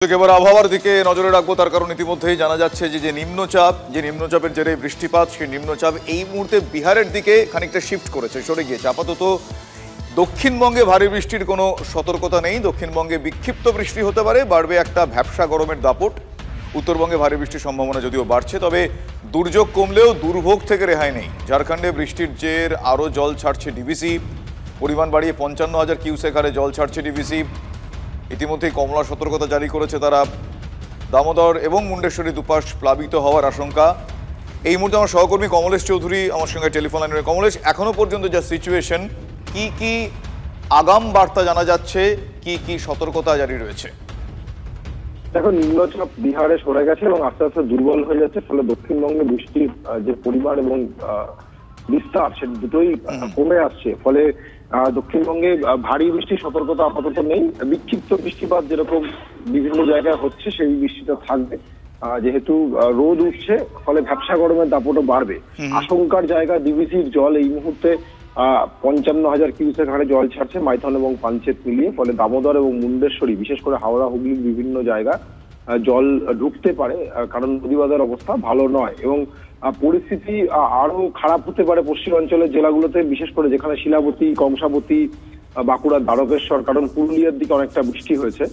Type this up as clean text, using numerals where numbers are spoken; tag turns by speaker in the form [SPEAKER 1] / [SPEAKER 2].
[SPEAKER 1] এবার আবহাওয়ার দিকে নজরে রাখবো, তার কারণ ইতিমধ্যেই জানা যাচ্ছে যে নিম্নচাপের জেরে বৃষ্টিপাত, সেই নিম্নচাপ এই মুহূর্তে বিহারের দিকে খানিকটা শিফট করেছে, সরে গিয়েছে। আপাতত দক্ষিণবঙ্গে ভারী বৃষ্টির কোনো সতর্কতা নেই। দক্ষিণবঙ্গে বিক্ষিপ্ত বৃষ্টি হতে পারে, বাড়বে একটা ভ্যাপসা গরমের দাপট। উত্তরবঙ্গে ভারী বৃষ্টির সম্ভাবনা যদিও বাড়ছে, তবে দুর্যোগ কমলেও দুর্ভোগ থেকে রেহাই নেই। ঝাড়খণ্ডে বৃষ্টির জের আরও জল ছাড়ছে ডিভিসি, পরিমাণ বাড়িয়ে 55,000 কিউসেক হারে জল ছাড়ছে ডিভিসি। ইতিমধ্যেই কমলা সতর্কতা জারি করেছে তারা। দামোদর এবং মুন্ডেশ্বরী দুপাশ প্লাবিত হওয়ার আশঙ্কা। এই মুহূর্তে আমার সহকর্মী কমলেশ চৌধুরী আমার সঙ্গে টেলিফোন লাইনে। কমলেশ, এখনো পর্যন্ত যা সিচুয়েশন, কি আগাম বার্তা জানা যাচ্ছে, কি সতর্কতা জারি রয়েছে?
[SPEAKER 2] দেখো, নিম্নচাপ বিহারে সরে গেছে এবং আস্তে আস্তে দুর্বল হয়ে যাচ্ছে, ফলে দক্ষিণবঙ্গে বৃষ্টির যে পরিমাণ এবং বিস্তার সে দুটোই কমে আসছে। ফলে দক্ষিণবঙ্গে ভারী বৃষ্টির সতর্কতা আপাতত নেই। বিক্ষিপ্ত বৃষ্টিপাত যেরকম বিভিন্ন জায়গায় হচ্ছে সেই বৃষ্টিটা থাকবে। যেহেতু রোদ উঠছে, ফলে ভ্যাপসা গরমের দাপটও বাড়বে। আশঙ্কার জায়গা ডিভিসির জল এই মুহূর্তে 55,000 কিউসেক হারে জল ছাড়ছে মাইথন এবং পাঞ্চেত মিলিয়ে। ফলে দামোদর এবং মুন্ডেশ্বরী, বিশেষ করে হাওড়া হুগলির বিভিন্ন জায়গা জল ঢুকতে পারে, কারণ নদীবাঁধের অবস্থা ভালো নয় এবং পরিস্থিতি আরো খারাপ হতে পারে পশ্চিমাঞ্চলের জেলাগুলোতে, বিশেষ করে যেখানে শিলাবতী, কংসাবতী, বাঁকুড়া, দ্বারকেশ্বর, কারণ পুরুলিয়ার দিকে অনেকটা বৃষ্টি হয়েছে।